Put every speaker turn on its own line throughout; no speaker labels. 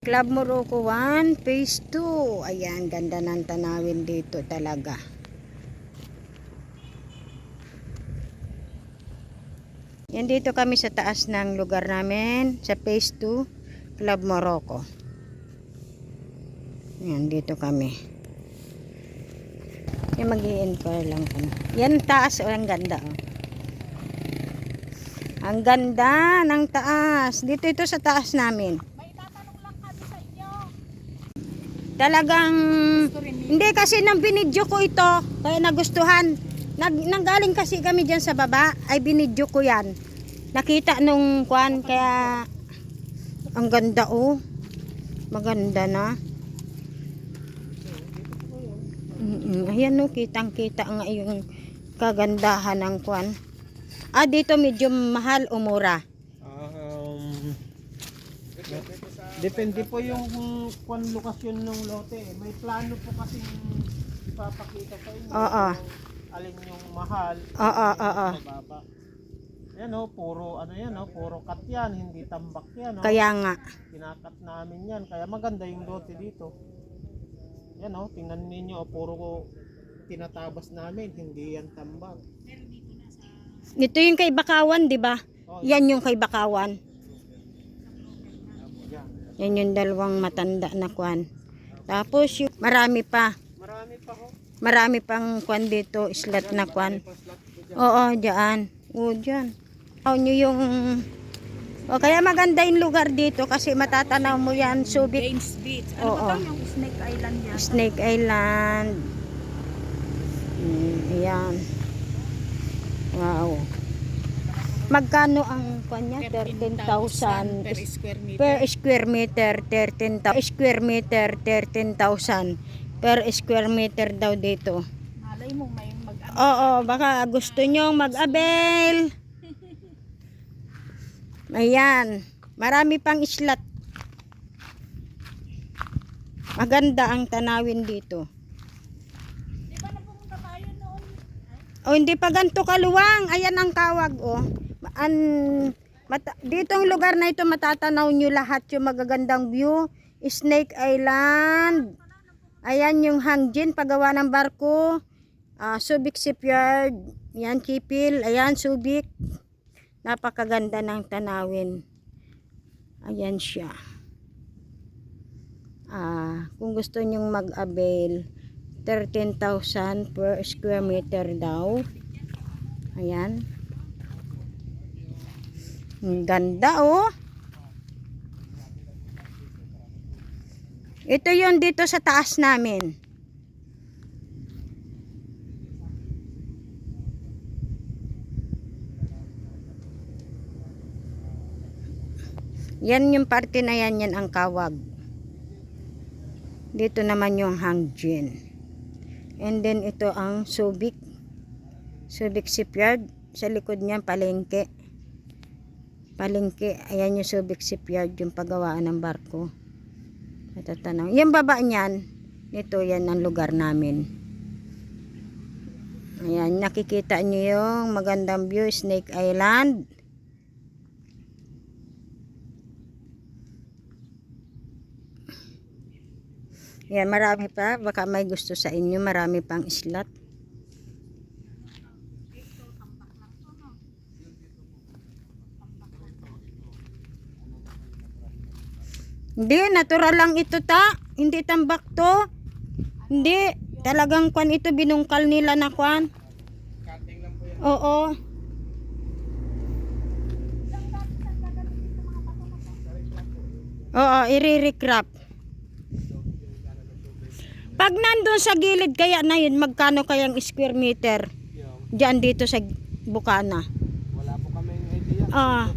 Club Morocco 1, Phase 2. Ayan, ganda ng tanawin dito talaga. Yan, dito kami sa taas ng lugar namin, sa Phase 2, Club Morocco. Yan, dito kami. Yan, mag-i-enquire lang kami. Yan, taas. Oh, ang ganda. Oh. Ang ganda ng taas. Dito ito sa taas namin. Talagang hindi kasi nang binidyo ko ito kaya nagustuhan. Nanggaling kasi kami diyan sa baba ay binidyo ko yan. Nakita nung kwan kaya ang ganda oh. Maganda na. Ayan no, kitang-kita nga yung kagandahan ng kwan. Dito medyo mahal o mura.
Depende po yung kung lokasyon ng lote. May plano po kasi ipapakita sa inyo.
Oo.
Alin yung mahal.
Oo.
Mababa. Yan o, puro ano yan o, puro cut yan, hindi tambak yan o.
Kaya nga.
Kinakat namin yan, kaya maganda yung lote dito. Yan o, tingnan ninyo o, puro tinatabas namin, hindi yan tambak.
Ito yung kay Bakawan, di ba?
Oh,
Yan yung kay Bakawan.
yan.
Yan yung dalawang matanda na kwan. Tapos yung marami pa.
Marami pa ho.
Marami pang kwan dito, slot na kwan. Oo, diyan. Oo, diyan. Nyo yung kaya maganda yung lugar dito kasi matatanaw mo yan, Subic.
James Beach. Ano ba to? Yung Snake Island yan?
Snake Island. Ayan. Wow. Magkano ang kanya? 13,000
per square meter.
per square meter. 13,000 square meter, 13,000 per square meter daw dito.
Malay mo may
Oo, baka gusto nyong mag-avail. Ayan. Marami pang slot. Maganda ang tanawin dito.
Di ba napumunta tayo noon?
Hindi pa ganito kaluwang. Ayan ang kawag oh. Dito ang lugar na ito matatanaw nyo lahat yung magagandang view. Snake Island. Ayan yung Hangjin, paggawa ng barko. Subic Shipyard. Yan, Kipil. Ayan, Subic. Napakaganda ng tanawin. Ayan siya. Kung gusto nyong mag-avail, 13,000 per square meter daw. Ayan. Ang ganda oh. Ito yon dito sa taas namin. Yan yung parte na yan, yan ang kawag. Dito naman yung Hangjin. And then ito ang Subic. Subic Shipyard. Sa likod niyan palengke. Palengke. Ayan yung Subic Shipyard, yung paggawaan ng barko. Matatanaw. Yung baba niyan, ito yan ang lugar namin. Ayan, nakikita nyo yung magandang view, Snake Island. Yan, marami pa. Baka may gusto sa inyo. Marami pang slot. Hindi, natural lang ito ta. Hindi tambak to. Hindi. Talagang kwan ito, binungkal nila na kwan. Oo. Oo, i-recrap. Pag nandun sa gilid kaya na yun, magkano kayang square meter? Diyan dito sa Bukana.
Wala po kami idea.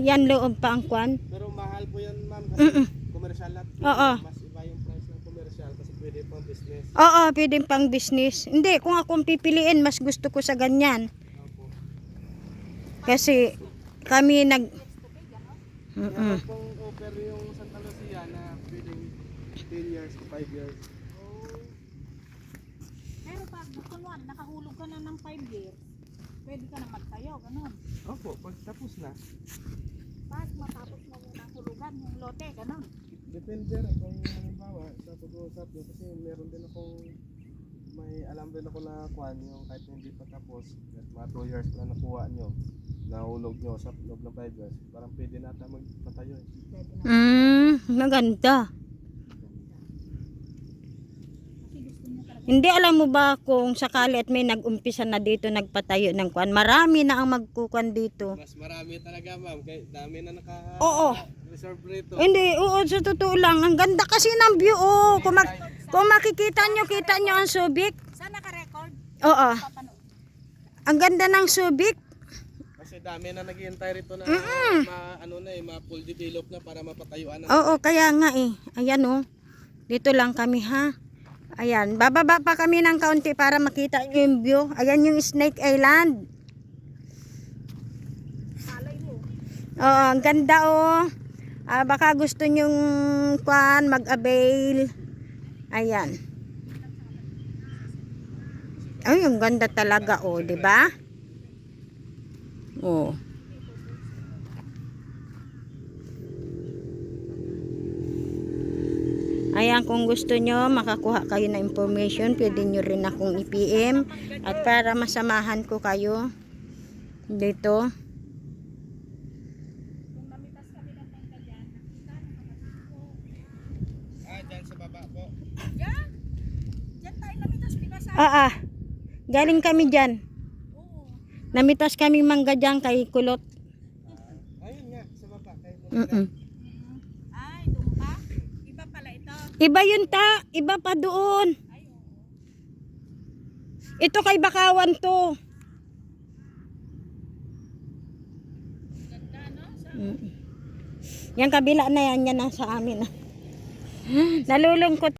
Yan loob pa ang kwan.
Pero mahal po yan ma'am kasi commercial lot. Mas iba yung price ng commercial kasi pwede pang business.
Oo, pwede pang business. Hindi, kung akong pipiliin, mas gusto ko sa ganyan. Kasi kami
Meron pong offer yung Santa Lucia na pwedeng 10 years to 5 years.
Pero pag kunwari nakahulog ka na ng 5 years, pwede ka na magtayo, ganun.
Opo, pag tapos na.
Pag matapos mo muna hulugan yung lote, ganun.
builder, kung halimbawa, sa pag-uusap nyo, kasi meron din akong, may alam din ako na kuhan yung kahit hindi pa tapos, at mga 2 years na nakuha nyo, nahulog nyo sa loob ng 5 years, parang pwede nata magpatayo eh.
Pwede na.
Maganda.
Kasi gusto niya talaga.
Hindi, alam mo ba kung sakali at may nag-umpisa na dito nagpatayo ng kwan, marami na ang magkukan dito.
Mas marami talaga ma'am, kaya dami na
Oo.
naka-reserve rito.
Hindi, oo, sa totoo lang. Ang ganda kasi ng view, oh. Kung makikita nyo ang Subic.
Saan naka-record?
Oo.
Papanood.
Ang ganda ng Subic.
Kasi dami na naghihintay rito na ma-full develop na para mapatayuan na.
Oo, kaya nga eh. Ayan oh. Dito lang kami ha. Ayan, bababa pa kami ng kaunti para makita nyo yung view. Ayan yung Snake Island.
Salay mo.
Oo, ang ganda oh. Baka gusto nyong kwan, mag-avail. Ayan. Ay, yung ganda talaga oh, di ba? Oh. Ayan, kung gusto nyo makakuha kayo ng information, pwede nyo rin akong i-PM at para masamahan ko kayo dito.
Kung namitas kami ng tangka dyan, nakita ng kapatid ko.
Dyan sa baba po.
Yan! Diyan tayo namitas, pinasa.
Galing kami dyan.
Oo.
Namitas kami mangga dyan kay Kulot.
Ayun nga, sa baba.
Ay, doon pa? Iba pala ito.
Iba yun iba pa doon.
Ay, oo.
Ito kay Bakawan to.
Ganda, no? Sa
Yan kabila na yan, yan ang sa amin. Nalulungkot